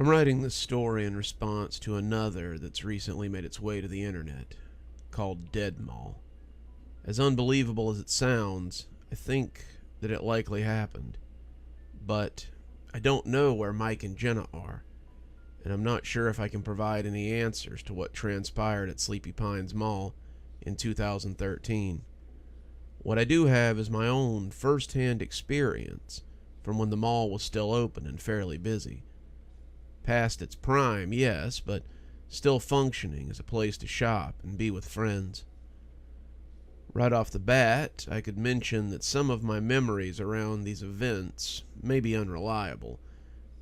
I'm writing this story in response to another that's recently made its way to the internet, called Dead Mall. As unbelievable as it sounds, I think that it likely happened. But I don't know where Mike and Jenna are, and I'm not sure if I can provide any answers to what transpired at Sleepy Pines Mall in 2013. What I do have is my own first-hand experience from when the mall was still open and fairly busy. Past its prime, yes, but still functioning as a place to shop and be with friends. Right off the bat, I could mention that some of my memories around these events may be unreliable.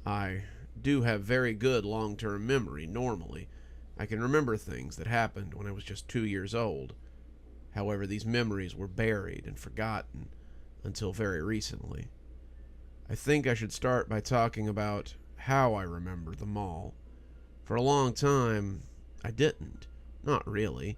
I do have very good long-term memory normally. I can remember things that happened when I was just 2 years old. However, these memories were buried and forgotten until very recently. I think I should start by talking about how I remember the mall. For a long time, I didn't. Not really.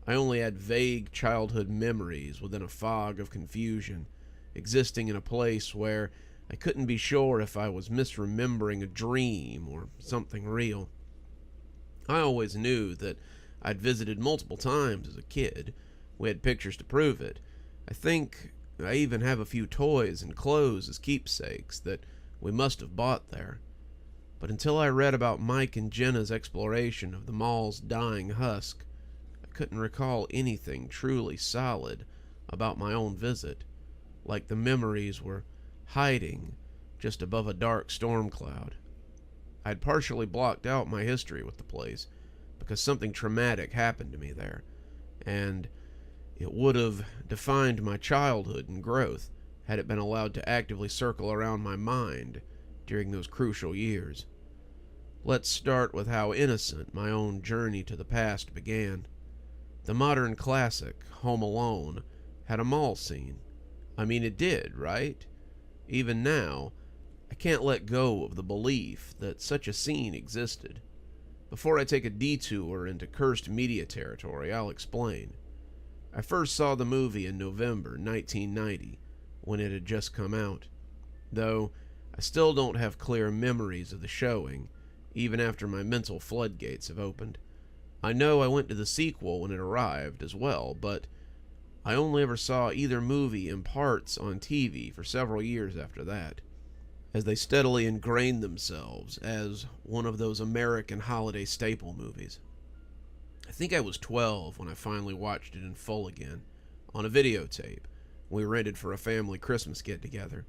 I only had vague childhood memories within a fog of confusion, existing in a place where I couldn't be sure if I was misremembering a dream or something real. I always knew that I'd visited multiple times as a kid. We had pictures to prove it. I think I even have a few toys and clothes as keepsakes that we must have bought there. But until I read about Mike and Jenna's exploration of the mall's dying husk, I couldn't recall anything truly solid about my own visit, like the memories were hiding just above a dark storm cloud. I'd partially blocked out my history with the place because something traumatic happened to me there, and it would have defined my childhood and growth had it been allowed to actively circle around my mind during those crucial years. Let's start with how innocent my own journey to the past began. The modern classic, Home Alone, had a mall scene. I mean, it did, right? Even now, I can't let go of the belief that such a scene existed. Before I take a detour into cursed media territory, I'll explain. I first saw the movie in November 1990, when it had just come out. Though, I still don't have clear memories of the showing, even after my mental floodgates have opened. I know I went to the sequel when it arrived as well, but I only ever saw either movie in parts on TV for several years after that, as they steadily ingrained themselves as one of those American holiday staple movies. I think I was 12 when I finally watched it in full again, on a videotape we rented for a family Christmas get-together.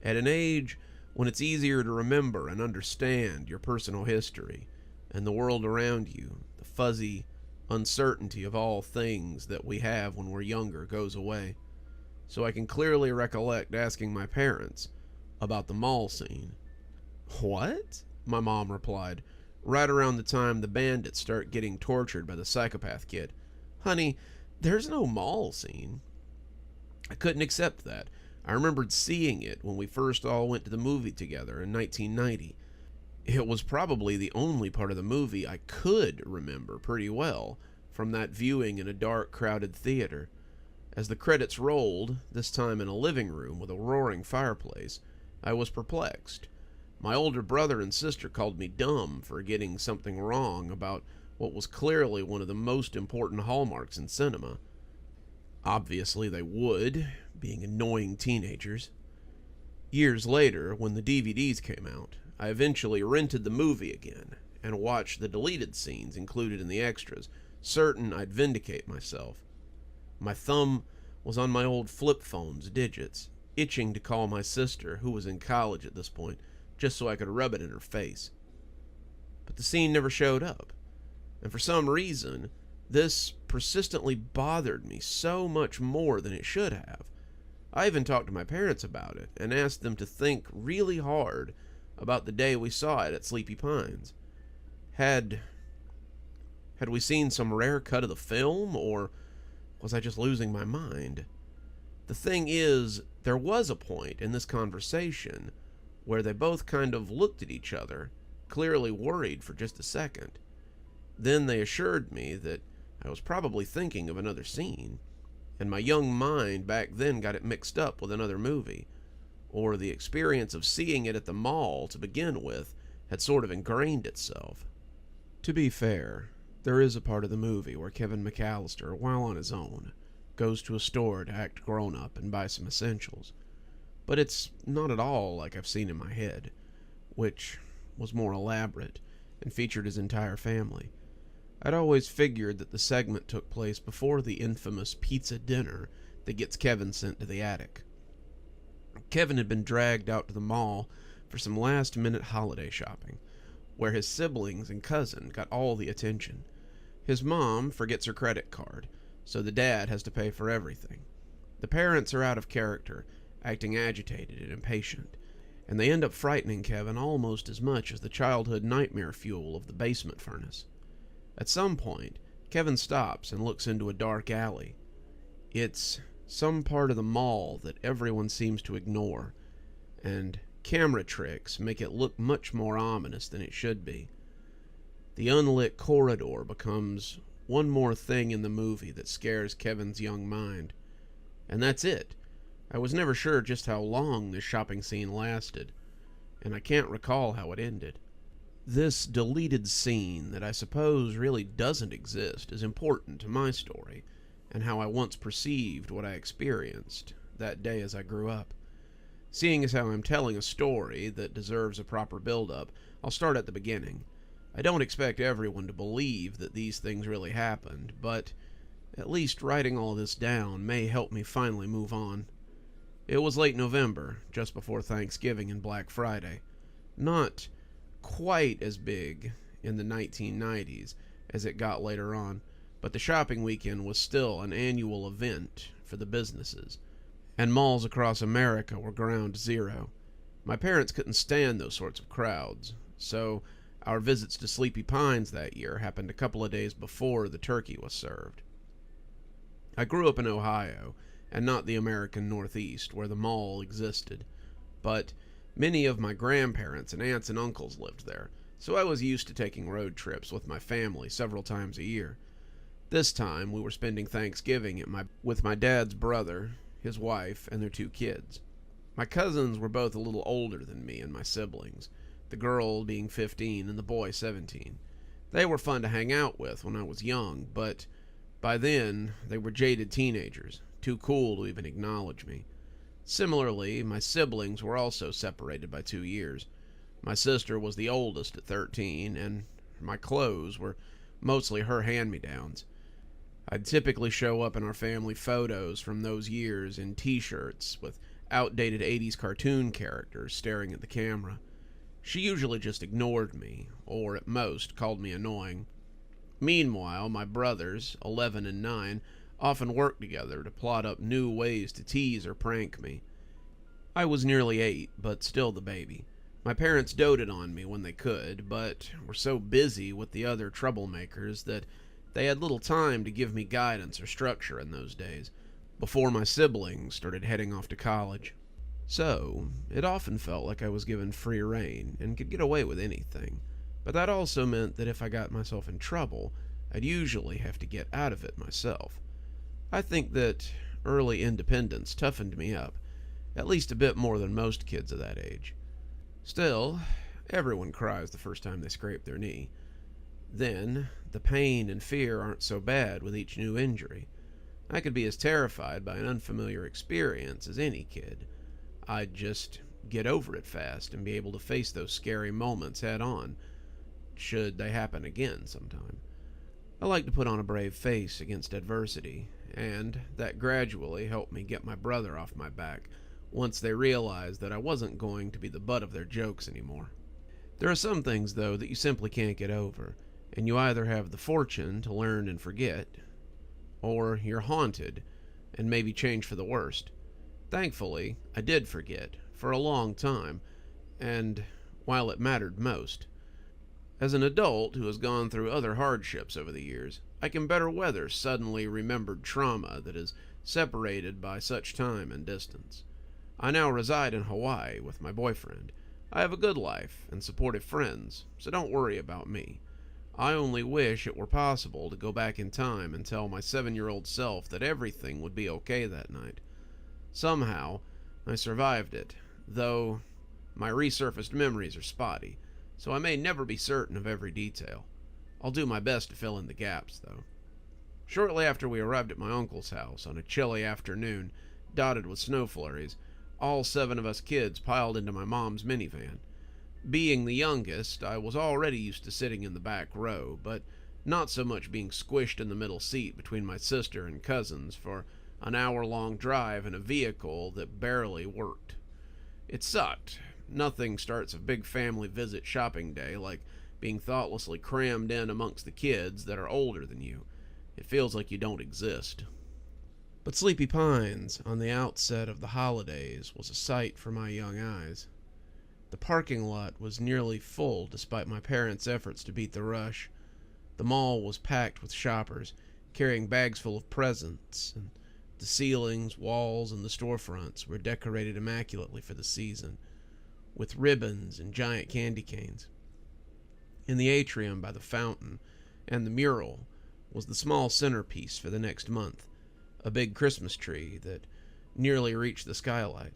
At an age when it's easier to remember and understand your personal history and the world around you, the fuzzy uncertainty of all things that we have when we're younger goes away. So I can clearly recollect asking my parents about the mall scene. "What?" my mom replied, right around the time the bandits start getting tortured by the psychopath kid. "Honey, there's no mall scene." I couldn't accept that. I remembered seeing it when we first all went to the movie together in 1990. It was probably the only part of the movie I could remember pretty well from that viewing in a dark, crowded theater. As the credits rolled, this time in a living room with a roaring fireplace, I was perplexed. My older brother and sister called me dumb for getting something wrong about what was clearly one of the most important hallmarks in cinema. Obviously they would, being annoying teenagers. Years later, when the DVDs came out, I eventually rented the movie again and watched the deleted scenes included in the extras, certain I'd vindicate myself. My thumb was on my old flip phone's digits, itching to call my sister, who was in college at this point, just so I could rub it in her face. But the scene never showed up, and for some reason, this persistently bothered me so much more than it should have. I even talked to my parents about it and asked them to think really hard about the day we saw it at Sleepy Pines. Had we seen some rare cut of the film, or was I just losing my mind? The thing is, there was a point in this conversation where they both kind of looked at each other, clearly worried for just a second. Then they assured me that I was probably thinking of another scene, and my young mind back then got it mixed up with another movie, or the experience of seeing it at the mall to begin with had sort of ingrained itself. To be fair, there is a part of the movie where Kevin McAllister, while on his own, goes to a store to act grown up and buy some essentials. But it's not at all like I've seen in my head, which was more elaborate and featured his entire family. I'd always figured that the segment took place before the infamous pizza dinner that gets Kevin sent to the attic. Kevin had been dragged out to the mall for some last-minute holiday shopping, where his siblings and cousin got all the attention. His mom forgets her credit card, so the dad has to pay for everything. The parents are out of character, acting agitated and impatient, and they end up frightening Kevin almost as much as the childhood nightmare fuel of the basement furnace. At some point, Kevin stops and looks into a dark alley. It's some part of the mall that everyone seems to ignore, and camera tricks make it look much more ominous than it should be. The unlit corridor becomes one more thing in the movie that scares Kevin's young mind. And that's it. I was never sure just how long this shopping scene lasted, and I can't recall how it ended. This deleted scene that I suppose really doesn't exist is important to my story, and how I once perceived what I experienced that day as I grew up. Seeing as how I'm telling a story that deserves a proper build-up, I'll start at the beginning. I don't expect everyone to believe that these things really happened, but at least writing all this down may help me finally move on. It was late November, just before Thanksgiving and Black Friday. Not quite as big in the 1990s as it got later on, but the shopping weekend was still an annual event for the businesses, and malls across America were ground zero. My parents couldn't stand those sorts of crowds, so our visits to Sleepy Pines that year happened a couple of days before the turkey was served. I grew up in Ohio, and not the American Northeast, where the mall existed, but many of my grandparents and aunts and uncles lived there, so I was used to taking road trips with my family several times a year. This time, we were spending Thanksgiving with my dad's brother, his wife, and their 2 kids. My cousins were both a little older than me and my siblings, the girl being 15 and the boy 17. They were fun to hang out with when I was young, but by then, they were jaded teenagers, too cool to even acknowledge me. Similarly, my siblings were also separated by 2 years. My sister was the oldest at 13, and my clothes were mostly her hand-me-downs. I'd typically show up in our family photos from those years in t-shirts with outdated 80s cartoon characters staring at the camera. She usually just ignored me, or at most called me annoying. Meanwhile, my brothers, 11 and 9, often worked together to plot up new ways to tease or prank me. I was nearly 8, but still the baby. My parents doted on me when they could, but were so busy with the other troublemakers that they had little time to give me guidance or structure in those days, before my siblings started heading off to college. So, it often felt like I was given free rein and could get away with anything, but that also meant that if I got myself in trouble, I'd usually have to get out of it myself. I think that early independence toughened me up, at least a bit more than most kids of that age. Still, everyone cries the first time they scrape their knee. Then, the pain and fear aren't so bad with each new injury. I could be as terrified by an unfamiliar experience as any kid. I'd just get over it fast and be able to face those scary moments head on, should they happen again sometime. I like to put on a brave face against adversity, and that gradually helped me get my brother off my back once they realized that I wasn't going to be the butt of their jokes anymore. There are some things, though, that you simply can't get over, and you either have the fortune to learn and forget, or you're haunted and maybe change for the worst. Thankfully, I did forget for a long time, and while it mattered most. As an adult who has gone through other hardships over the years, I can better weather suddenly remembered trauma that is separated by such time and distance. I now reside in Hawaii with my boyfriend. I have a good life and supportive friends, so don't worry about me. I only wish it were possible to go back in time and tell my 7-year-old self that everything would be okay that night. Somehow, I survived it, though my resurfaced memories are spotty, so I may never be certain of every detail. I'll do my best to fill in the gaps, though. Shortly after we arrived at my uncle's house on a chilly afternoon, dotted with snow flurries, all 7 of us kids piled into my mom's minivan. Being the youngest, I was already used to sitting in the back row, but not so much being squished in the middle seat between my sister and cousins for an hour-long drive in a vehicle that barely worked. It sucked. Nothing starts a big family visit shopping day like being thoughtlessly crammed in amongst the kids that are older than you. It feels like you don't exist. But Sleepy Pines, on the outset of the holidays, was a sight for my young eyes. The parking lot was nearly full despite my parents' efforts to beat the rush. The mall was packed with shoppers, carrying bags full of presents, and the ceilings, walls, and the storefronts were decorated immaculately for the season, with ribbons and giant candy canes. In the atrium by the fountain and the mural was the small centerpiece for the next month, a big Christmas tree that nearly reached the skylight,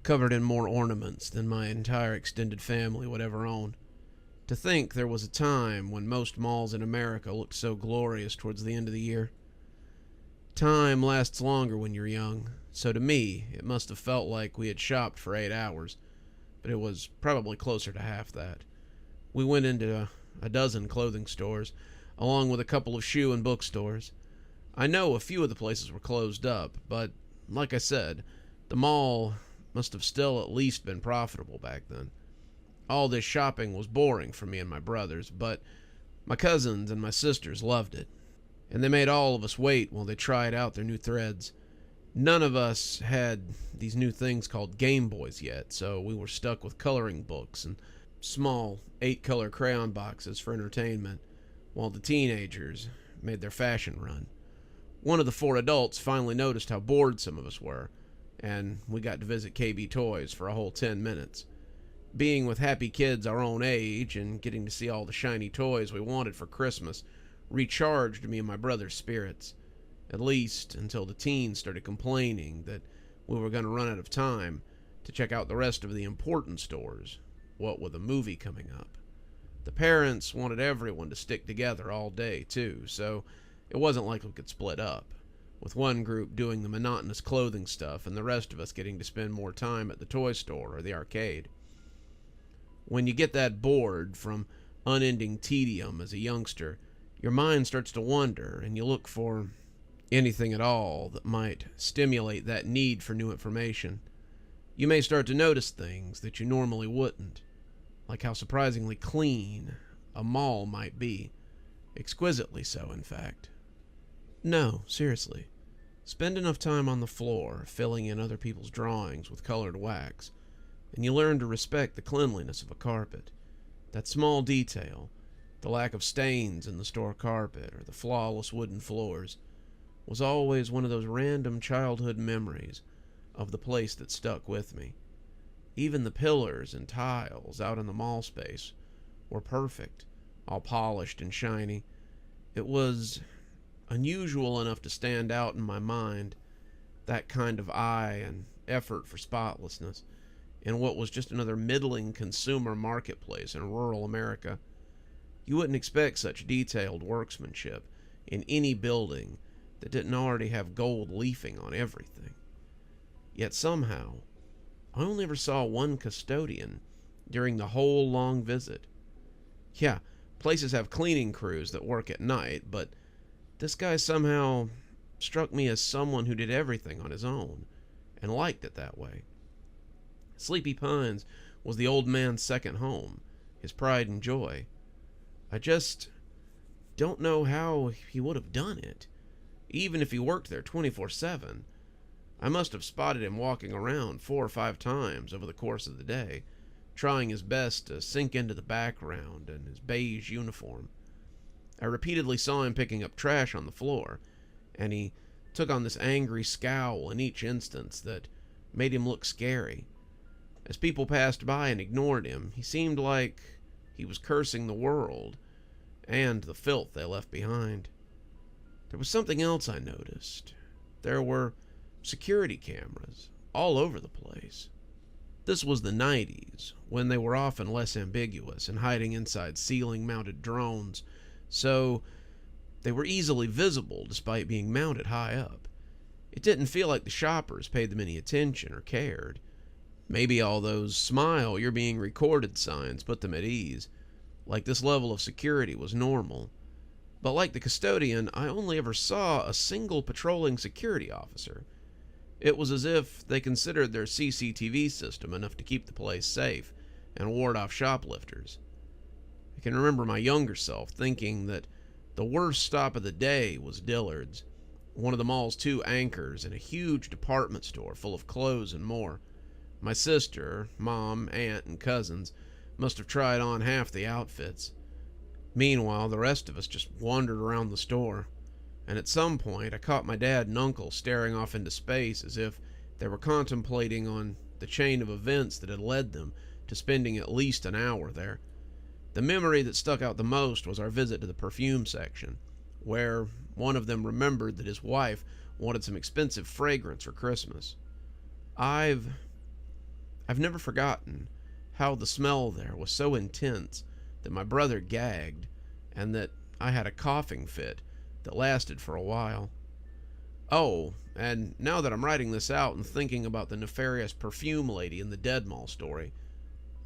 covered in more ornaments than my entire extended family would ever own. To think there was a time when most malls in America looked so glorious towards the end of the year. Time lasts longer when you're young, so to me it must have felt like we had shopped for 8 hours, but it was probably closer to half that. We went into a dozen clothing stores, along with a couple of shoe and bookstores. I know a few of the places were closed up, but like I said, the mall must have still at least been profitable back then. All this shopping was boring for me and my brothers, but my cousins and my sisters loved it, and they made all of us wait while they tried out their new threads. None of us had these new things called Game Boys yet, so we were stuck with coloring books and small 8-color crayon boxes for entertainment, while the teenagers made their fashion run. One of the 4 adults finally noticed how bored some of us were, and we got to visit KB Toys for a whole 10 minutes. Being with happy kids our own age and getting to see all the shiny toys we wanted for Christmas recharged me and my brother's spirits, at least until the teens started complaining that we were going to run out of time to check out the rest of the important stores, what with a movie coming up. The parents wanted everyone to stick together all day, too, so it wasn't like we could split up, with one group doing the monotonous clothing stuff and the rest of us getting to spend more time at the toy store or the arcade. When you get that bored from unending tedium as a youngster, your mind starts to wander and you look for anything at all that might stimulate that need for new information. You may start to notice things that you normally wouldn't, like how surprisingly clean a mall might be. Exquisitely so, in fact. No, seriously. Spend enough time on the floor, filling in other people's drawings with colored wax, and you learn to respect the cleanliness of a carpet. That small detail, the lack of stains in the store carpet or the flawless wooden floors, was always one of those random childhood memories of the place that stuck with me. Even the pillars and tiles out in the mall space were perfect, all polished and shiny. It was unusual enough to stand out in my mind, that kind of eye and effort for spotlessness, in what was just another middling consumer marketplace in rural America. You wouldn't expect such detailed workmanship in any building that didn't already have gold leafing on everything. Yet somehow, I only ever saw one custodian during the whole long visit. Yeah, places have cleaning crews that work at night, but this guy somehow struck me as someone who did everything on his own, and liked it that way. Sleepy Pines was the old man's second home, his pride and joy. I just don't know how he would have done it, even if he worked there 24/7. I must have spotted him walking around 4 or 5 times over the course of the day, trying his best to sink into the background in his beige uniform. I repeatedly saw him picking up trash on the floor, and he took on this angry scowl in each instance that made him look scary. As people passed by and ignored him, he seemed like he was cursing the world and the filth they left behind. There was something else I noticed. There were security cameras all over the place. This was the 90s, when they were often less ambiguous and hiding inside ceiling-mounted drones, so they were easily visible despite being mounted high up. It didn't feel like the shoppers paid them any attention or cared. Maybe all those "smile, you're being recorded" signs put them at ease, like this level of security was normal. But like the custodian, I only ever saw a single patrolling security officer. It was as if they considered their CCTV system enough to keep the place safe and ward off shoplifters. I can remember my younger self thinking that the worst stop of the day was Dillard's, one of the mall's two anchors, and a huge department store full of clothes and more. My sister, mom, aunt, and cousins must have tried on half the outfits. Meanwhile, the rest of us just wandered around the store, and at some point I caught my dad and uncle staring off into space as if they were contemplating on the chain of events that had led them to spending at least an hour there. The memory that stuck out the most was our visit to the perfume section, where one of them remembered that his wife wanted some expensive fragrance for Christmas. I've never forgotten how the smell there was so intense that my brother gagged, and that I had a coughing fit that lasted for a while. Oh, and now that I'm writing this out and thinking about the nefarious perfume lady in the Dead Mall story,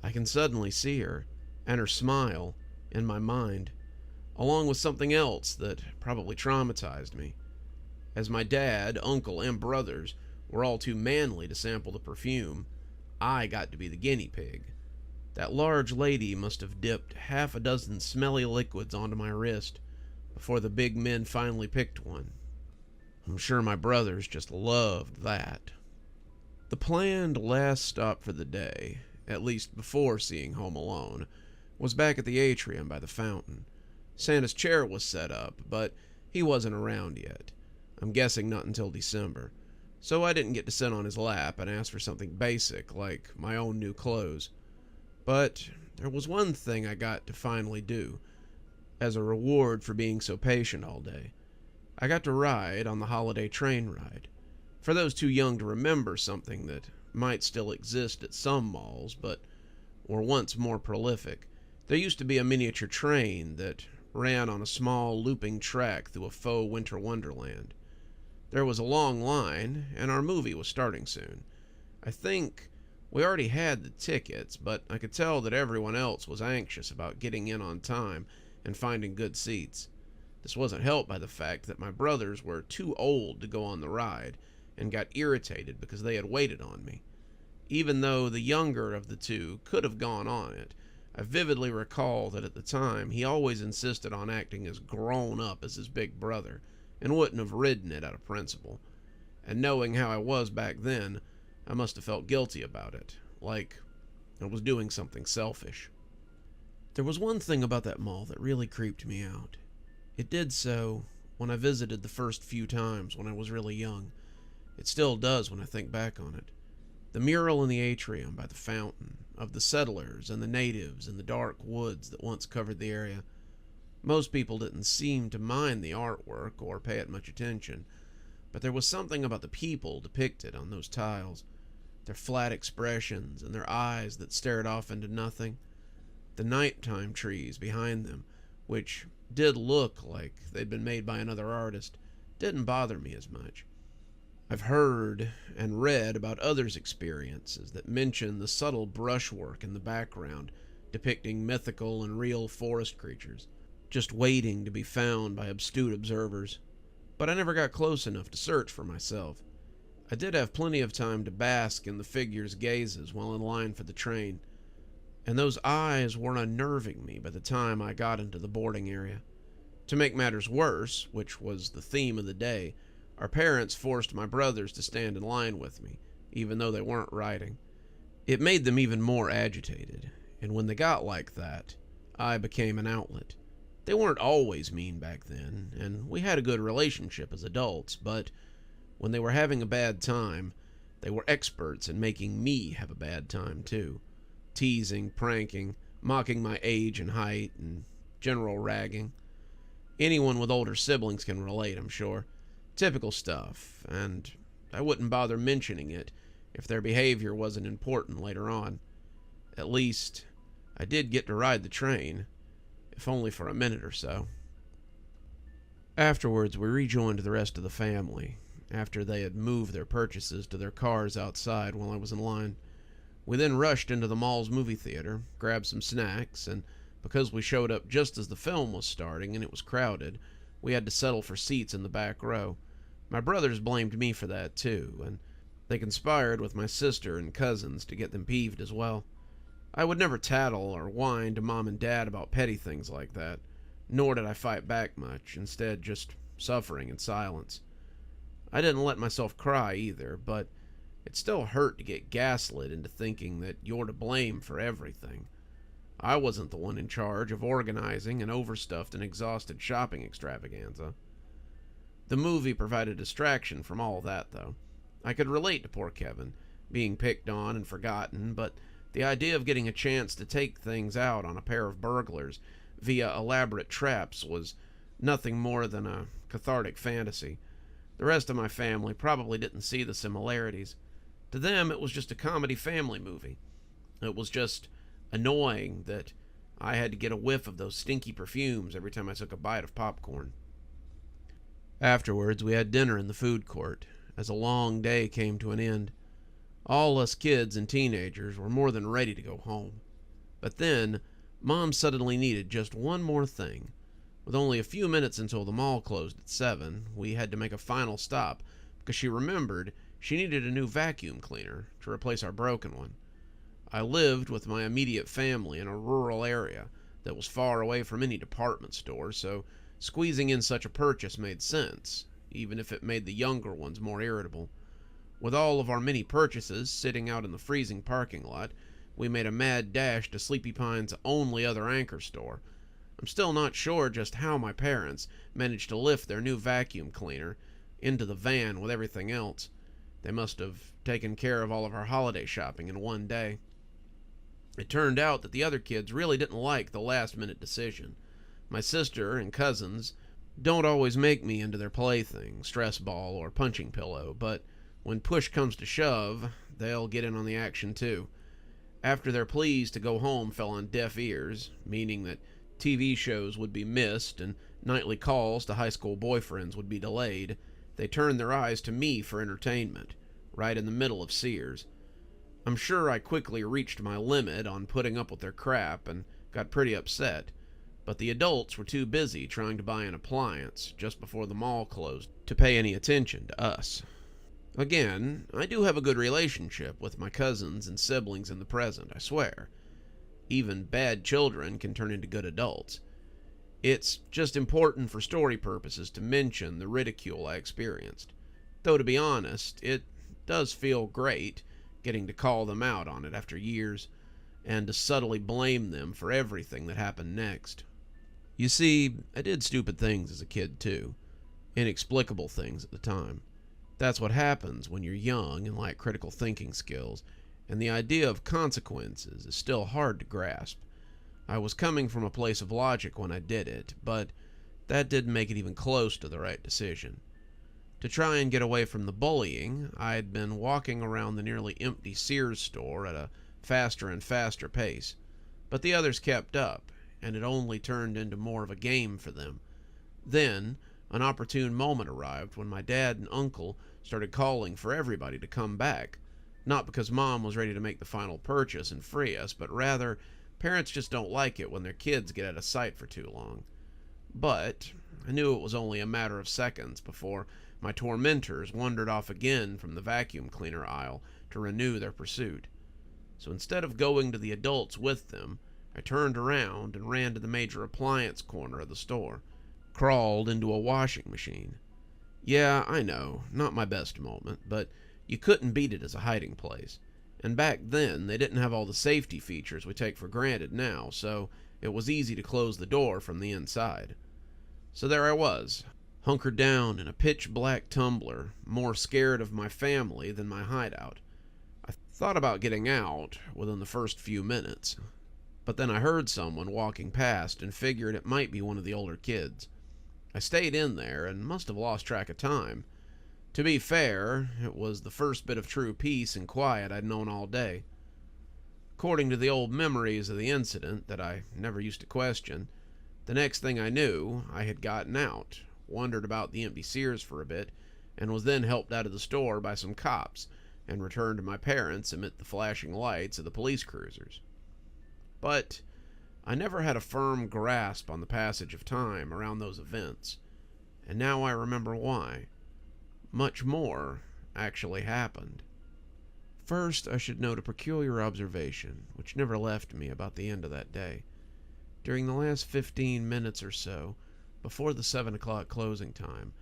I can suddenly see her, and her smile, in my mind, along with something else that probably traumatized me. As my dad, uncle, and brothers were all too manly to sample the perfume, I got to be the guinea pig. That large lady must have dipped half a dozen smelly liquids onto my wrist before the big men finally picked one. I'm sure my brothers just loved that. The planned last stop for the day, at least before seeing Home Alone, was back at the atrium by the fountain. Santa's chair was set up, but he wasn't around yet. I'm guessing not until December. So I didn't get to sit on his lap and ask for something basic like my own new clothes. But there was one thing I got to finally do, as a reward for being so patient all day. I got to ride on the holiday train ride. For those too young to remember something that might still exist at some malls, but were once more prolific, there used to be a miniature train that ran on a small looping track through a faux winter wonderland. There was a long line, and our movie was starting soon. I think we already had the tickets, but I could tell that everyone else was anxious about getting in on time and finding good seats. This wasn't helped by the fact that my brothers were too old to go on the ride and got irritated because they had waited on me. Even though the younger of the two could have gone on it, I vividly recall that at the time he always insisted on acting as grown up as his big brother and wouldn't have ridden it out of principle. And knowing how I was back then, I must have felt guilty about it, like I was doing something selfish. There was one thing about that mall that really creeped me out. It did so when I visited the first few times when I was really young. It still does when I think back on it. The mural in the atrium by the fountain, of the settlers and the natives in the dark woods that once covered the area. Most people didn't seem to mind the artwork or pay it much attention, but there was something about the people depicted on those tiles, their flat expressions and their eyes that stared off into nothing. The nighttime trees behind them, which did look like they'd been made by another artist, didn't bother me as much. I've heard and read about others' experiences that mention the subtle brushwork in the background depicting mythical and real forest creatures, just waiting to be found by astute observers. But I never got close enough to search for myself. I did have plenty of time to bask in the figures' gazes while in line for the train, and those eyes were unnerving me by the time I got into the boarding area. To make matters worse, which was the theme of the day, our parents forced my brothers to stand in line with me, even though they weren't riding. It made them even more agitated, and when they got like that, I became an outlet. They weren't always mean back then, and we had a good relationship as adults, but when they were having a bad time, they were experts in making me have a bad time too. Teasing, pranking, mocking my age and height, and general ragging. Anyone with older siblings can relate, I'm sure. Typical stuff, and I wouldn't bother mentioning it if their behavior wasn't important later on. At least, I did get to ride the train, if only for a minute or so. Afterwards, we rejoined the rest of the family, after they had moved their purchases to their cars outside while I was in line. We then rushed into the mall's movie theater, grabbed some snacks, and because we showed up just as the film was starting and it was crowded, we had to settle for seats in the back row. My brothers blamed me for that too, and they conspired with my sister and cousins to get them peeved as well. I would never tattle or whine to Mom and Dad about petty things like that, nor did I fight back much, instead just suffering in silence. I didn't let myself cry either, but it still hurt to get gaslit into thinking that you're to blame for everything. I wasn't the one in charge of organizing an overstuffed and exhausted shopping extravaganza. The movie provided distraction from all that, though. I could relate to poor Kevin, being picked on and forgotten, but the idea of getting a chance to take things out on a pair of burglars via elaborate traps was nothing more than a cathartic fantasy. The rest of my family probably didn't see the similarities. To them, it was just a comedy family movie. It was just annoying that I had to get a whiff of those stinky perfumes every time I took a bite of popcorn. Afterwards, we had dinner in the food court, as a long day came to an end. All us kids and teenagers were more than ready to go home. But then, Mom suddenly needed just one more thing. With only a few minutes until the mall closed at 7, we had to make a final stop because she remembered she needed a new vacuum cleaner to replace our broken one. I lived with my immediate family in a rural area that was far away from any department store, so squeezing in such a purchase made sense, even if it made the younger ones more irritable. With all of our many purchases sitting out in the freezing parking lot, we made a mad dash to Sleepy Pine's only other anchor store. I'm still not sure just how my parents managed to lift their new vacuum cleaner into the van with everything else. They must have taken care of all of our holiday shopping in one day. It turned out that the other kids really didn't like the last-minute decision. My sister and cousins don't always make me into their plaything, stress ball, or punching pillow, but when push comes to shove, they'll get in on the action too. After their pleas to go home fell on deaf ears, meaning that TV shows would be missed and nightly calls to high school boyfriends would be delayed, they turned their eyes to me for entertainment, right in the middle of Sears. I'm sure I quickly reached my limit on putting up with their crap and got pretty upset, but the adults were too busy trying to buy an appliance just before the mall closed to pay any attention to us. Again, I do have a good relationship with my cousins and siblings in the present, I swear. Even bad children can turn into good adults. It's just important for story purposes to mention the ridicule I experienced. Though to be honest, it does feel great getting to call them out on it after years, and to subtly blame them for everything that happened next. You see, I did stupid things as a kid too. Inexplicable things at the time. That's what happens when you're young and lack critical thinking skills, and the idea of consequences is still hard to grasp. I was coming from a place of logic when I did it, but that didn't make it even close to the right decision. To try and get away from the bullying, I had been walking around the nearly empty Sears store at a faster and faster pace, but the others kept up, and it only turned into more of a game for them. Then, an opportune moment arrived when my dad and uncle started calling for everybody to come back, not because Mom was ready to make the final purchase and free us, but rather, parents just don't like it when their kids get out of sight for too long. But I knew it was only a matter of seconds before my tormentors wandered off again from the vacuum cleaner aisle to renew their pursuit. So instead of going to the adults with them, I turned around and ran to the major appliance corner of the store, crawled into a washing machine. Yeah, I know, not my best moment, but you couldn't beat it as a hiding place. And back then, they didn't have all the safety features we take for granted now, so it was easy to close the door from the inside. So there I was, hunkered down in a pitch-black tumbler, more scared of my family than my hideout. I thought about getting out within the first few minutes, but then I heard someone walking past and figured it might be one of the older kids. I stayed in there and must have lost track of time. To be fair, it was the first bit of true peace and quiet I'd known all day. According to the old memories of the incident that I never used to question, the next thing I knew, I had gotten out, wandered about the empty Sears for a bit, and was then helped out of the store by some cops and returned to my parents amid the flashing lights of the police cruisers. But I never had a firm grasp on the passage of time around those events, and now I remember why. Much more actually happened. First, I should note a peculiar observation, which never left me about the end of that day. During the last 15 minutes or so, before the 7 o'clock closing time,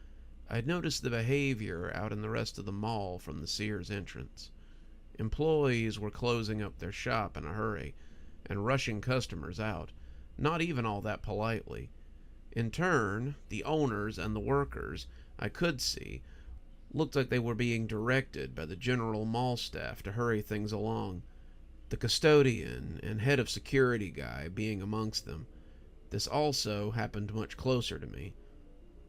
I had noticed the behavior out in the rest of the mall from the Sears entrance. Employees were closing up their shop in a hurry and rushing customers out, not even all that politely. In turn, the owners and the workers, I could see, looked like they were being directed by the general mall staff to hurry things along, the custodian and head of security guy being amongst them. This also happened much closer to me.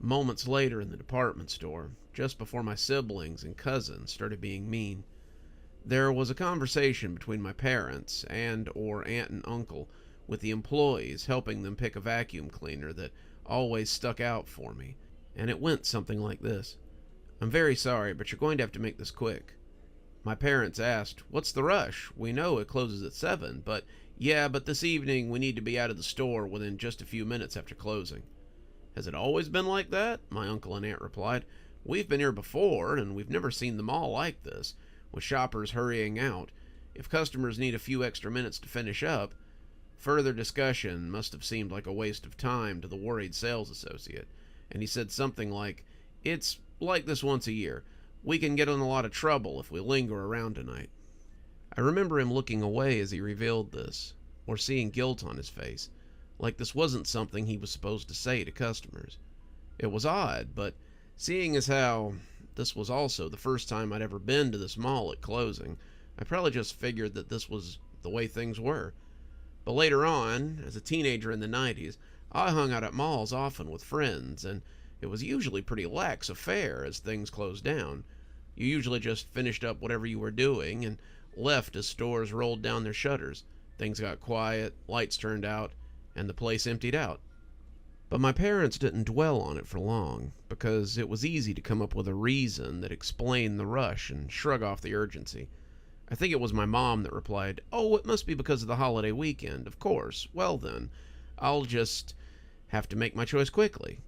Moments later in the department store, just before my siblings and cousins started being mean, there was a conversation between my parents or aunt and uncle with the employees helping them pick a vacuum cleaner that always stuck out for me, and it went something like this. "I'm very sorry, but you're going to have to make this quick." My parents asked, "What's the rush? We know it closes at 7, but this evening we need to be out of the store within just a few minutes after closing." "Has it always been like that?" my uncle and aunt replied. "We've been here before, and we've never seen the mall like this, with shoppers hurrying out. If customers need a few extra minutes to finish up..." Further discussion must have seemed like a waste of time to the worried sales associate, and he said something like, "It's like this once a year. We can get in a lot of trouble if we linger around tonight." I remember him looking away as he revealed this, or seeing guilt on his face, like this wasn't something he was supposed to say to customers. It was odd, but seeing as how this was also the first time I'd ever been to this mall at closing, I probably just figured that this was the way things were. But later on, as a teenager in the 90s, I hung out at malls often with friends, and it was usually pretty lax affair as things closed down. You usually just finished up whatever you were doing and left as stores rolled down their shutters. Things got quiet, lights turned out, and the place emptied out. But my parents didn't dwell on it for long, because it was easy to come up with a reason that explained the rush and shrug off the urgency. I think it was my mom that replied, "Oh, it must be because of the holiday weekend, of course. Well then, I'll just have to make my choice quickly."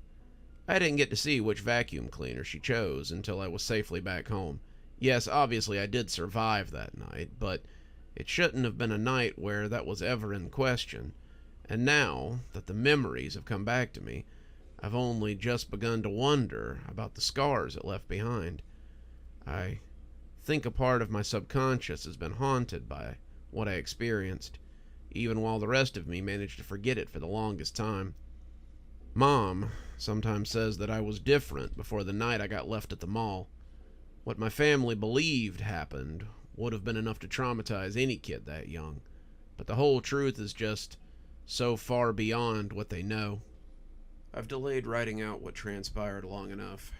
I didn't get to see which vacuum cleaner she chose until I was safely back home. Yes, obviously I did survive that night, but it shouldn't have been a night where that was ever in question. And now that the memories have come back to me, I've only just begun to wonder about the scars it left behind. I think a part of my subconscious has been haunted by what I experienced, even while the rest of me managed to forget it for the longest time. Mom sometimes says that I was different before the night I got left at the mall. What my family believed happened would have been enough to traumatize any kid that young, but the whole truth is just so far beyond what they know. I've delayed writing out what transpired long enough,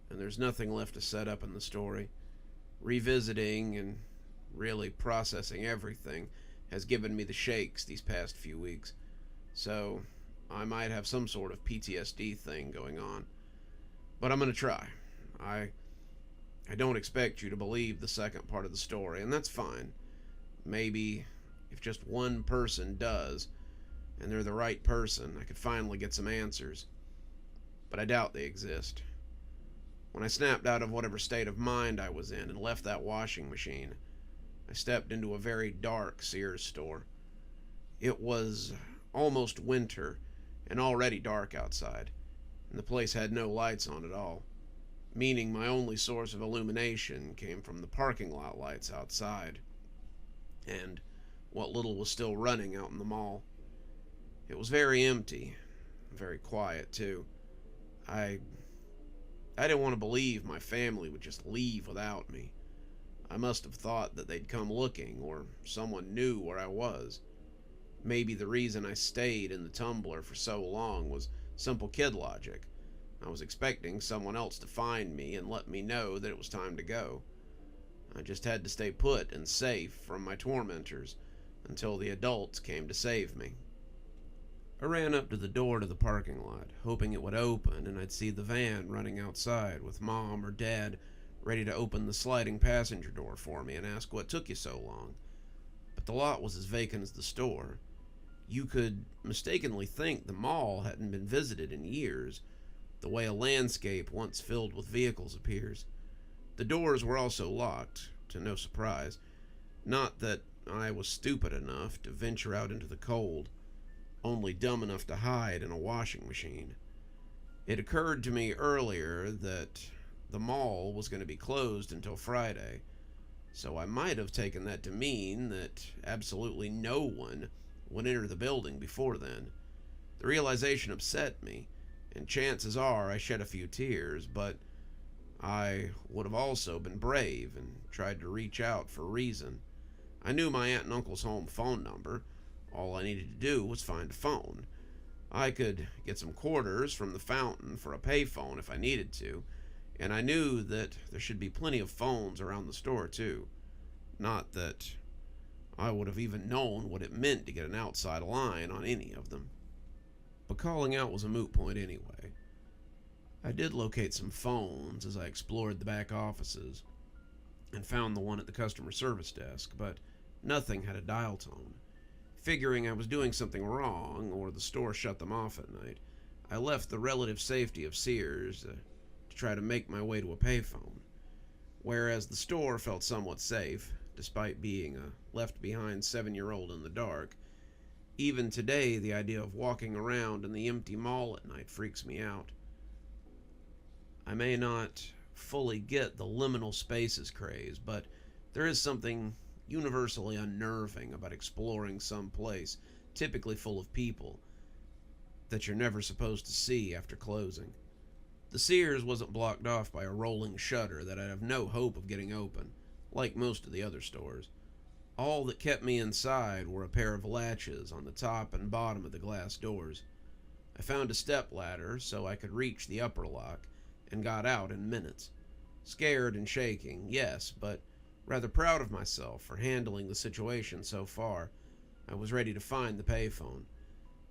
and there's nothing left to set up in the story. Revisiting and really processing everything has given me the shakes these past few weeks, so I might have some sort of PTSD thing going on. But I'm going to try. I don't expect you to believe the second part of the story, and that's fine. Maybe if just one person does, and they're the right person, I could finally get some answers. But I doubt they exist. When I snapped out of whatever state of mind I was in and left that washing machine, I stepped into a very dark Sears store. It was almost winter and already dark outside, and the place had no lights on at all, meaning my only source of illumination came from the parking lot lights outside, and what little was still running out in the mall. It was very empty, very quiet too. I didn't want to believe my family would just leave without me. I must have thought that they'd come looking, or someone knew where I was. Maybe the reason I stayed in the tumbler for so long was simple kid logic. I was expecting someone else to find me and let me know that it was time to go. I just had to stay put and safe from my tormentors until the adults came to save me. I ran up to the door to the parking lot, hoping it would open and I'd see the van running outside with Mom or Dad ready to open the sliding passenger door for me and ask what took you so long. But the lot was as vacant as the store. You could mistakenly think the mall hadn't been visited in years, the way a landscape once filled with vehicles appears. The doors were also locked, to no surprise. Not that I was stupid enough to venture out into the cold, only dumb enough to hide in a washing machine. It occurred to me earlier that the mall was going to be closed until Friday, so I might have taken that to mean that absolutely no one would enter the building before then. The realization upset me, and chances are I shed a few tears, but I would have also been brave and tried to reach out for reason. I knew my aunt and uncle's home phone number. All I needed to do was find a phone. I could get some quarters from the fountain for a payphone if I needed to, and I knew that there should be plenty of phones around the store too. Not that I would have even known what it meant to get an outside line on any of them. But calling out was a moot point anyway. I did locate some phones as I explored the back offices and found the one at the customer service desk, but nothing had a dial tone. Figuring I was doing something wrong or the store shut them off at night, I left the relative safety of Sears to try to make my way to a payphone. Whereas the store felt somewhat safe, despite being a left-behind 7-year-old in the dark, even today the idea of walking around in the empty mall at night freaks me out. I may not fully get the liminal spaces craze, but there is something universally unnerving about exploring some place, typically full of people, that you're never supposed to see after closing. The Sears wasn't blocked off by a rolling shutter that I'd have no hope of getting open, like most of the other stores. All that kept me inside were a pair of latches on the top and bottom of the glass doors. I found a stepladder so I could reach the upper lock, and got out in minutes. Scared and shaking, yes, but rather proud of myself for handling the situation so far. I was ready to find the payphone.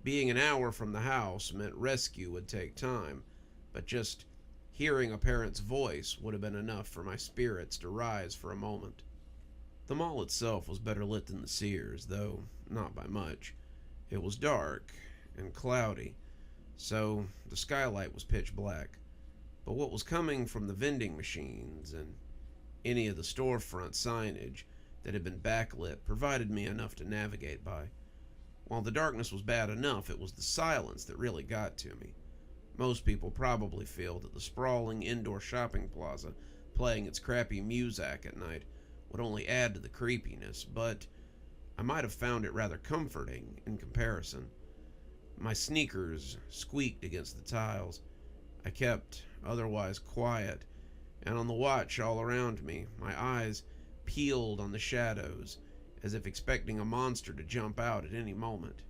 Being an hour from the house meant rescue would take time, but just hearing a parent's voice would have been enough for my spirits to rise for a moment. The mall itself was better lit than the Sears, though not by much. It was dark and cloudy, so the skylight was pitch black. But what was coming from the vending machines and any of the storefront signage that had been backlit provided me enough to navigate by. While the darkness was bad enough, it was the silence that really got to me. Most people probably feel that the sprawling indoor shopping plaza playing its crappy muzak at night would only add to the creepiness, but I might have found it rather comforting in comparison. My sneakers squeaked against the tiles. I kept otherwise quiet and on the watch all around me, my eyes peeled on the shadows as if expecting a monster to jump out at any moment.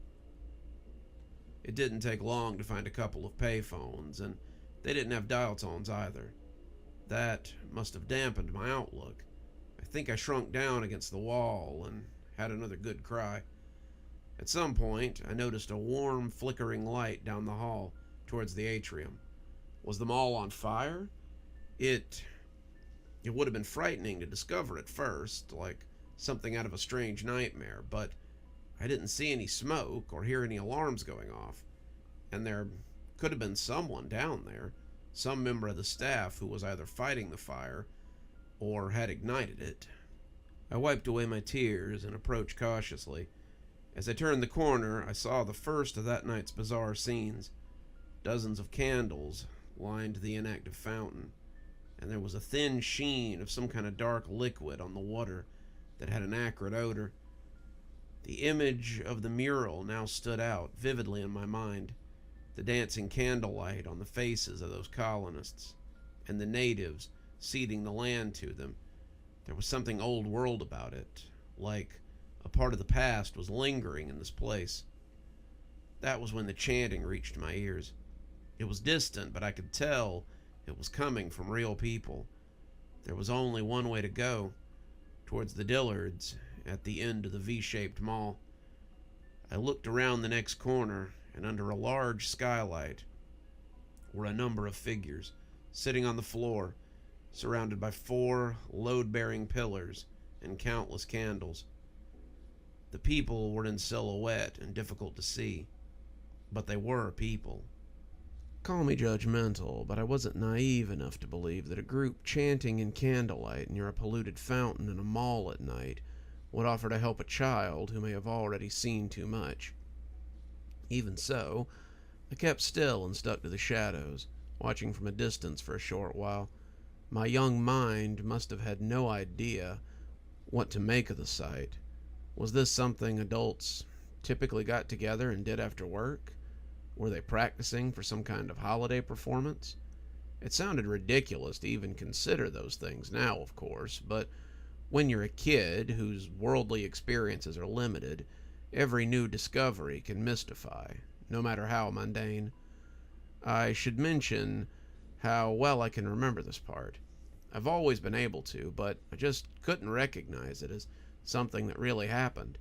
It didn't take long to find a couple of payphones, and they didn't have dial tones either. That must have dampened my outlook. I think I shrunk down against the wall and had another good cry. At some point, I noticed a warm, flickering light down the hall towards the atrium. Was the mall on fire? It would have been frightening to discover at first, like something out of a strange nightmare, but I didn't see any smoke or hear any alarms going off, and there could have been someone down there, some member of the staff who was either fighting the fire or had ignited it. I wiped away my tears and approached cautiously. As I turned the corner, I saw the first of that night's bizarre scenes. Dozens of candles lined the inactive fountain, and there was a thin sheen of some kind of dark liquid on the water that had an acrid odor. The image of the mural now stood out vividly in my mind, the dancing candlelight on the faces of those colonists, and the natives ceding the land to them. There was something old world about it, like a part of the past was lingering in this place. That was when the chanting reached my ears. It was distant, but I could tell it was coming from real people. There was only one way to go, towards the Dillards at the end of the V-shaped mall. I looked around the next corner, and under a large skylight were a number of figures, sitting on the floor, surrounded by 4 load-bearing pillars and countless candles. The people were in silhouette and difficult to see, but they were people. Call me judgmental, but I wasn't naive enough to believe that a group chanting in candlelight near a polluted fountain in a mall at night would offer to help a child who may have already seen too much. Even so, I kept still and stuck to the shadows, watching from a distance for a short while. My young mind must have had no idea what to make of the sight. Was this something adults typically got together and did after work? Were they practicing for some kind of holiday performance? It sounded ridiculous to even consider those things now, of course, but when you're a kid whose worldly experiences are limited, every new discovery can mystify, no matter how mundane. I should mention how well I can remember this part. I've always been able to, but I just couldn't recognize it as something that really happened.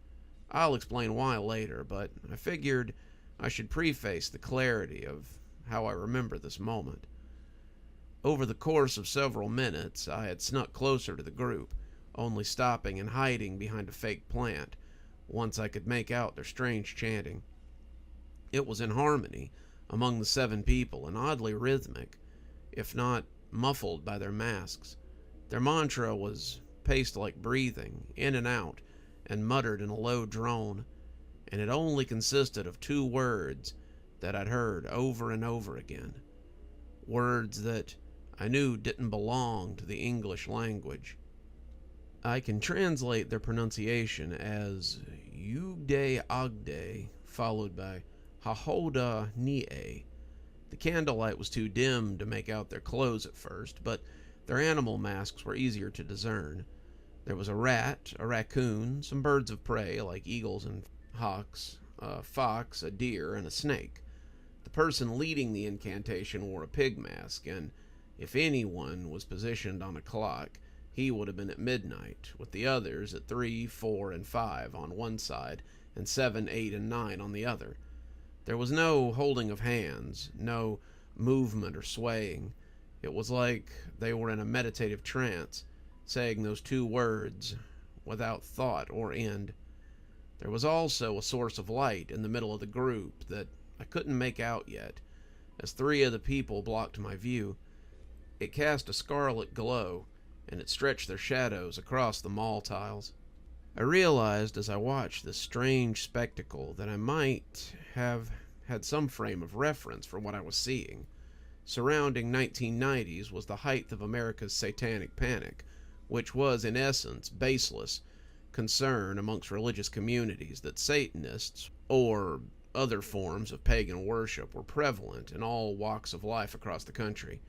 I'll explain why later, but I figured I should preface the clarity of how I remember this moment. Over the course of several minutes, I had snuck closer to the group, only stopping and hiding behind a fake plant once I could make out their strange chanting. It was in harmony among the 7 people and oddly rhythmic, if not muffled by their masks. Their mantra was paced like breathing, in and out, and muttered in a low drone, and it only consisted of 2 words that I'd heard over and over again. Words that I knew didn't belong to the English language. I can translate their pronunciation as Yugde Agde, followed by Hahoda Nie. The candlelight was too dim to make out their clothes at first, but their animal masks were easier to discern. There was a rat, a raccoon, some birds of prey like eagles and hawks, a fox, a deer, and a snake. The person leading the incantation wore a pig mask, and if anyone was positioned on a clock, he would have been at midnight, with the others at 3, 4, and 5 on one side, and 7, 8, and 9 on the other. There was no holding of hands, no movement or swaying. It was like they were in a meditative trance, saying those 2 words without thought or end. There was also a source of light in the middle of the group that I couldn't make out yet, as 3 of the people blocked my view. It cast a scarlet glow, and it stretched their shadows across the mall tiles. I realized as I watched this strange spectacle that I might have had some frame of reference for what I was seeing. Surrounding 1990s was the height of America's satanic panic, which was in essence baseless concern amongst religious communities that Satanists or other forms of pagan worship were prevalent in all walks of life across the country.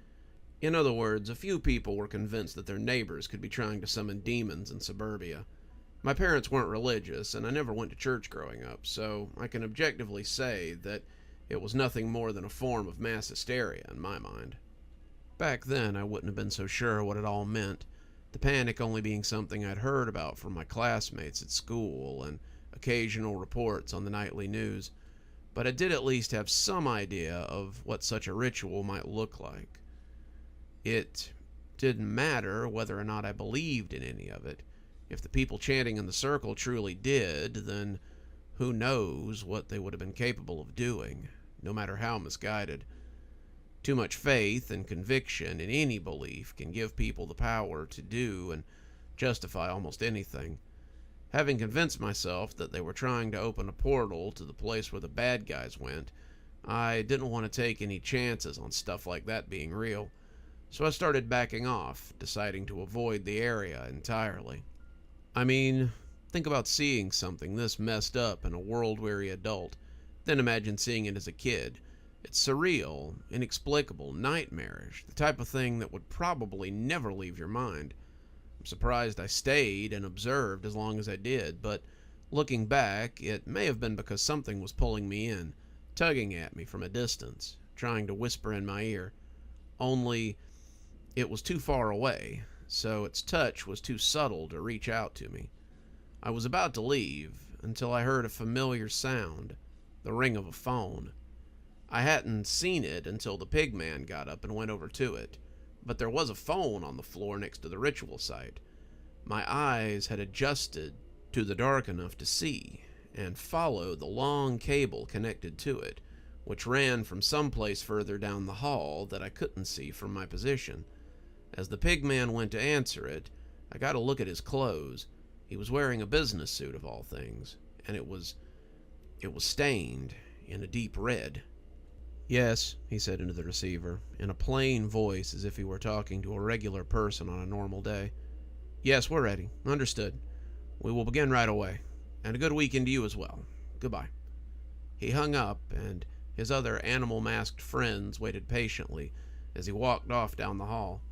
In other words, a few people were convinced that their neighbors could be trying to summon demons in suburbia. My parents weren't religious, and I never went to church growing up, so I can objectively say that it was nothing more than a form of mass hysteria in my mind. Back then, I wouldn't have been so sure what it all meant, the panic only being something I'd heard about from my classmates at school and occasional reports on the nightly news, but I did at least have some idea of what such a ritual might look like. It didn't matter whether or not I believed in any of it. If the people chanting in the circle truly did, then who knows what they would have been capable of doing, no matter how misguided. Too much faith and conviction in any belief can give people the power to do and justify almost anything. Having convinced myself that they were trying to open a portal to the place where the bad guys went, I didn't want to take any chances on stuff like that being real, so I started backing off, deciding to avoid the area entirely. I mean, think about seeing something this messed up in a world-weary adult, then imagine seeing it as a kid. It's surreal, inexplicable, nightmarish, the type of thing that would probably never leave your mind. I'm surprised I stayed and observed as long as I did, but looking back, it may have been because something was pulling me in, tugging at me from a distance, trying to whisper in my ear. Only it was too far away, so its touch was too subtle to reach out to me. I was about to leave until I heard a familiar sound, the ring of a phone. I hadn't seen it until the pig man got up and went over to it, but there was a phone on the floor next to the ritual site. My eyes had adjusted to the dark enough to see and follow the long cable connected to it, which ran from someplace further down the hall that I couldn't see from my position. As the pig man went to answer it, I got a look at his clothes. He was wearing a business suit of all things, and it was stained in a deep red. "Yes," he said into the receiver, in a plain voice as if he were talking to a regular person on a normal day. "Yes, we're ready. Understood. We will begin right away. And a good weekend to you as well. Goodbye." He hung up, and his other animal-masked friends waited patiently as he walked off down the hall.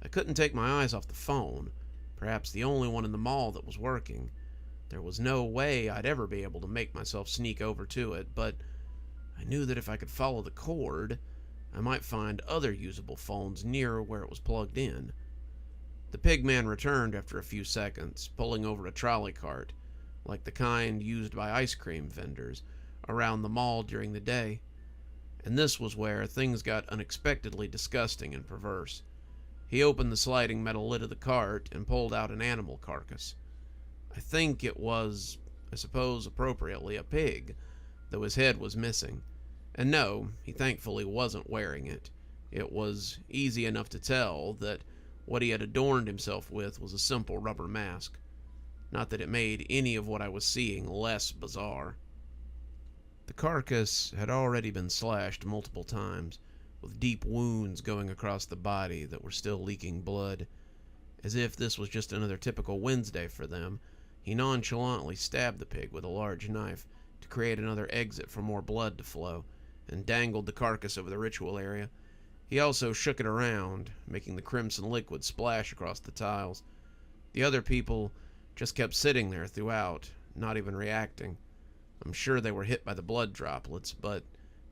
I couldn't take my eyes off the phone, perhaps the only one in the mall that was working. There was no way I'd ever be able to make myself sneak over to it, but I knew that if I could follow the cord, I might find other usable phones near where it was plugged in. The pig man returned after a few seconds, pulling over a trolley cart, like the kind used by ice cream vendors around the mall during the day. And this was where things got unexpectedly disgusting and perverse. He opened the sliding metal lid of the cart and pulled out an animal carcass. I think it was, I suppose appropriately, a pig, though his head was missing. And no, he thankfully wasn't wearing it. It was easy enough to tell that what he had adorned himself with was a simple rubber mask. Not that it made any of what I was seeing less bizarre. The carcass had already been slashed multiple times, with deep wounds going across the body that were still leaking blood. As if this was just another typical Wednesday for them, he nonchalantly stabbed the pig with a large knife to create another exit for more blood to flow, and dangled the carcass over the ritual area. He also shook it around, making the crimson liquid splash across the tiles. The other people just kept sitting there throughout, not even reacting. I'm sure they were hit by the blood droplets, but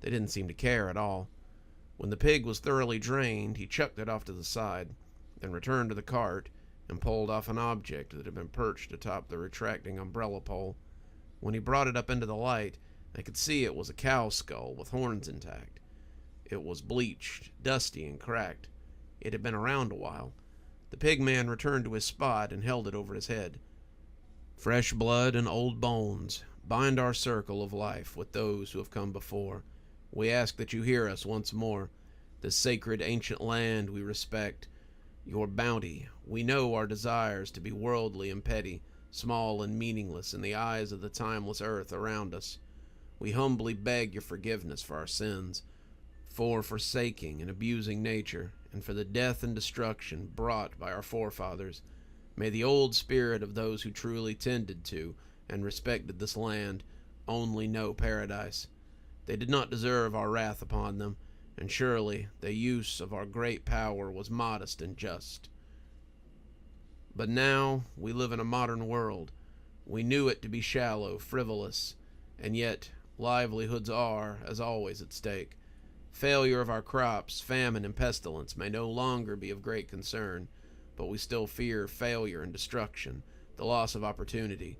they didn't seem to care at all. When the pig was thoroughly drained, he chucked it off to the side, then returned to the cart and pulled off an object that had been perched atop the retracting umbrella pole. When he brought it up into the light, I could see it was a cow skull with horns intact. It was bleached, dusty, and cracked. It had been around a while. The pig man returned to his spot and held it over his head. "Fresh blood and old bones bind our circle of life with those who have come before. We ask that you hear us once more. This sacred ancient land we respect. Your bounty. We know our desires to be worldly and petty, small and meaningless in the eyes of the timeless earth around us. We humbly beg your forgiveness for our sins, for forsaking and abusing nature, and for the death and destruction brought by our forefathers. May the old spirit of those who truly tended to and respected this land only know paradise. They did not deserve our wrath upon them, and surely the use of our great power was modest and just. But now we live in a modern world. We knew it to be shallow, frivolous, and yet livelihoods are, as always, at stake. Failure of our crops, famine, and pestilence may no longer be of great concern, but we still fear failure and destruction, the loss of opportunity.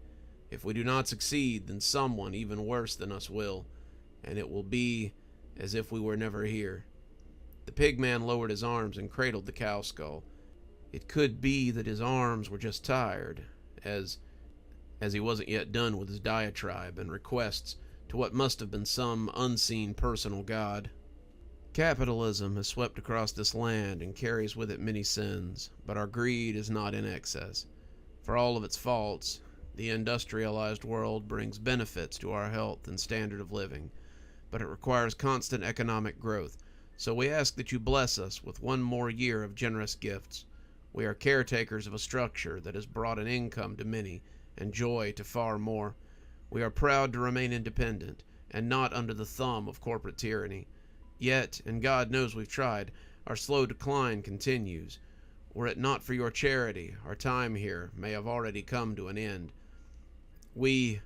If we do not succeed, then someone even worse than us will, and it will be as if we were never here." The pig man lowered his arms and cradled the cow skull. It could be that his arms were just tired, as he wasn't yet done with his diatribe and requests to what must have been some unseen personal god. Capitalism has swept across this land and carries with it many sins, but our greed is not in excess. For all of its faults, the industrialized world brings benefits to our health and standard of living, but it requires constant economic growth, so we ask that you bless us with one more year of generous gifts. We are caretakers of a structure that has brought an income to many and joy to far more. We are proud to remain independent and not under the thumb of corporate tyranny. Yet, and God knows we've tried, our slow decline continues. Were it not for your charity, our time here may have already come to an end. We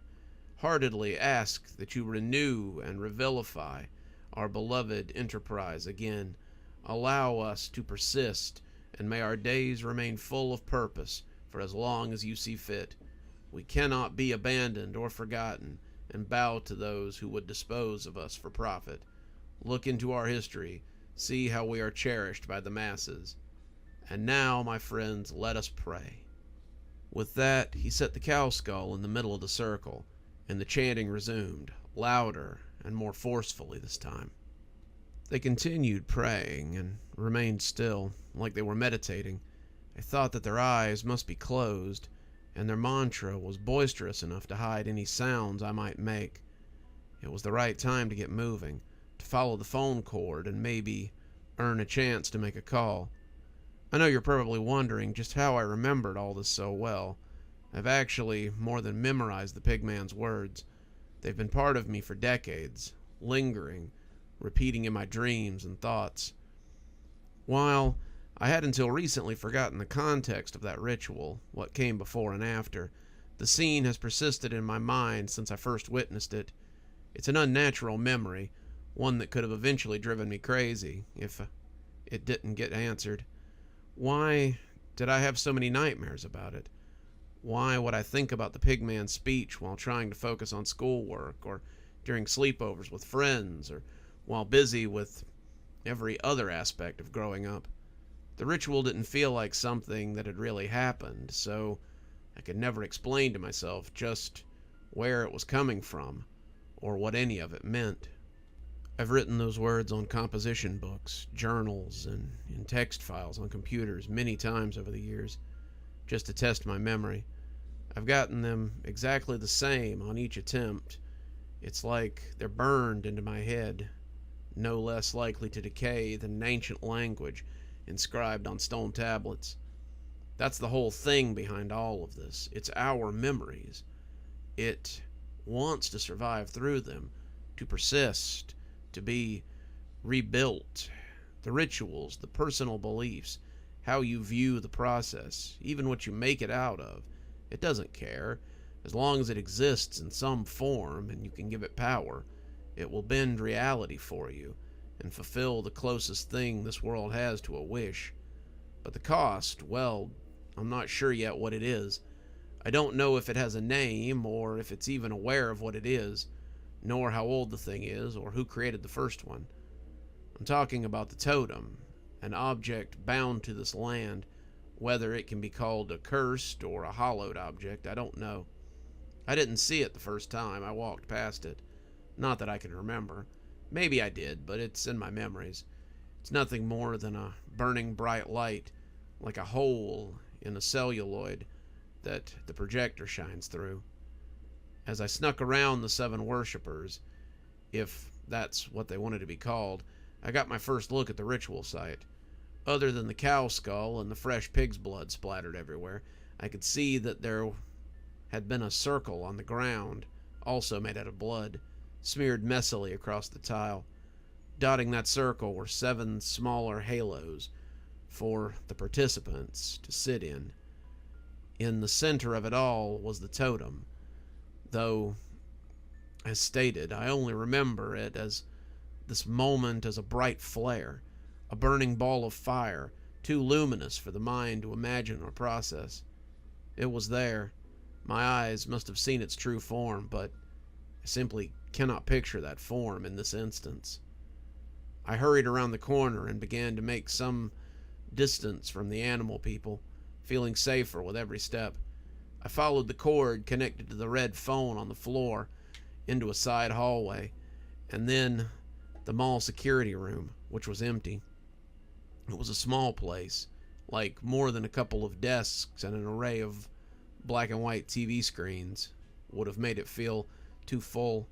heartedly ask that you renew and revivify our beloved enterprise again. Allow us to persist, and may our days remain full of purpose for as long as you see fit. We cannot be abandoned or forgotten, and bow to those who would dispose of us for profit. Look into our history, see how we are cherished by the masses. And now, my friends, let us pray." With that, he set the cow skull in the middle of the circle, and the chanting resumed, louder and more forcefully this time. They continued praying and remained still, like they were meditating. I thought that their eyes must be closed, and their mantra was boisterous enough to hide any sounds I might make. It was the right time to get moving, to follow the phone cord and maybe earn a chance to make a call. I know you're probably wondering just how I remembered all this so well. I've actually more than memorized the pigman's words. They've been part of me for decades, lingering, repeating in my dreams and thoughts. While I had until recently forgotten the context of that ritual, what came before and after, the scene has persisted in my mind since I first witnessed it. It's an unnatural memory, one that could have eventually driven me crazy if it didn't get answered. Why did I have so many nightmares about it? Why would I think about the pigman's speech while trying to focus on schoolwork, or during sleepovers with friends, or while busy with every other aspect of growing up? The ritual didn't feel like something that had really happened, so I could never explain to myself just where it was coming from, or what any of it meant. I've written those words on composition books, journals, and in text files on computers many times over the years, just to test my memory. I've gotten them exactly the same on each attempt. It's like they're burned into my head, no less likely to decay than an ancient language inscribed on stone tablets. That's the whole thing behind all of this. It's our memories. It wants to survive through them, to persist, to be rebuilt. The rituals, the personal beliefs, how you view the process, even what you make it out of, it doesn't care. As long as it exists in some form and you can give it power, it will bend reality for you and fulfill the closest thing this world has to a wish. But the cost, well, I'm not sure yet what it is. I don't know if it has a name or if it's even aware of what it is, nor how old the thing is or who created the first one. I'm talking about the totem, an object bound to this land. Whether it can be called a cursed or a hallowed object, I don't know. I didn't see it the first time I walked past it. Not that I can remember. Maybe I did, but it's in my memories. It's nothing more than a burning bright light, like a hole in a celluloid that the projector shines through. As I snuck around the 7 worshippers, if that's what they wanted to be called, I got my first look at the ritual site. Other than the cow skull and the fresh pig's blood splattered everywhere, I could see that there had been a circle on the ground, also made out of blood, smeared messily across the tile. Dotting that circle were 7 smaller halos for the participants to sit in. In the center of it all was the totem, though, as stated, I only remember it as this moment as a bright flare, a burning ball of fire, too luminous for the mind to imagine or process. It was there. My eyes must have seen its true form, but I simply cannot picture that form in this instance. I hurried around the corner and began to make some distance from the animal people, feeling safer with every step. I followed the cord connected to the red phone on the floor into a side hallway, and then the mall security room, which was empty. It was a small place, like more than a couple of desks and an array of black and white TV screens would have made it feel too full.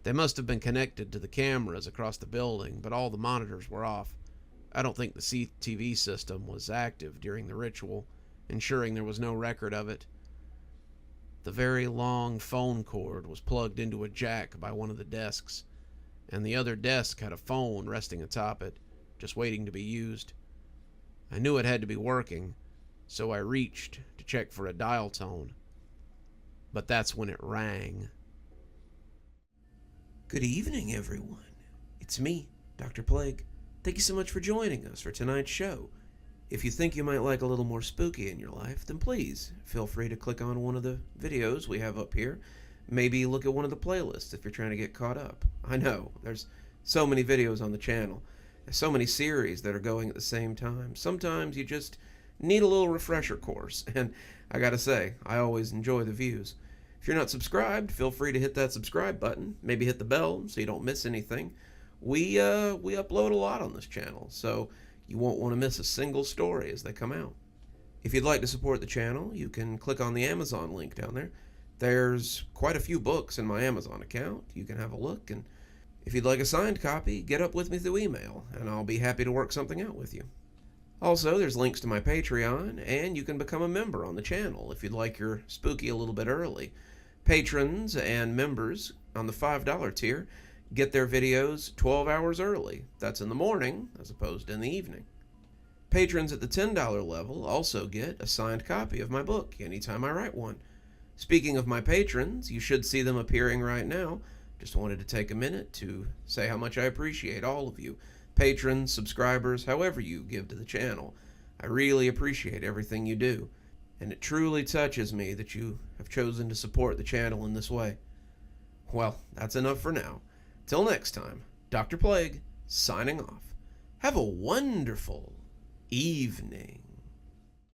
They must have been connected to the cameras across the building, but all the monitors were off. I don't think the CTV system was active during the ritual, ensuring there was no record of it. The very long phone cord was plugged into a jack by one of the desks, and the other desk had a phone resting atop it, just waiting to be used. I knew it had to be working, so I reached to check for a dial tone. But that's when it rang. Good evening, everyone. It's me, Dr. Plague. Thank you so much for joining us for tonight's show. If you think you might like a little more spooky in your life, then please feel free to click on one of the videos we have up here. Maybe look at one of the playlists if you're trying to get caught up. I know, there's so many videos on the channel. There's so many series that are going at the same time. Sometimes you just need a little refresher course, and I gotta say, I always enjoy the views. If you're not subscribed, feel free to hit that subscribe button. Maybe hit the bell so you don't miss anything. We upload a lot on this channel, so you won't want to miss a single story as they come out. If you'd like to support the channel, you can click on the Amazon link down there. There's quite a few books in my Amazon account. You can have a look, and if you'd like a signed copy, get up with me through email, and I'll be happy to work something out with you. Also, there's links to my Patreon, and you can become a member on the channel if you'd like your spooky a little bit early. Patrons and members on the $5 tier get their videos 12 hours early. That's in the morning as opposed to in the evening. Patrons at the $10 level also get a signed copy of my book anytime I write one. Speaking of my patrons, you should see them appearing right now. Just wanted to take a minute to say how much I appreciate all of you. Patrons, subscribers, however you give to the channel. I really appreciate everything you do. And it truly touches me that you have chosen to support the channel in this way. Well, that's enough for now. Till next time, Dr. Plague, signing off. Have a wonderful evening.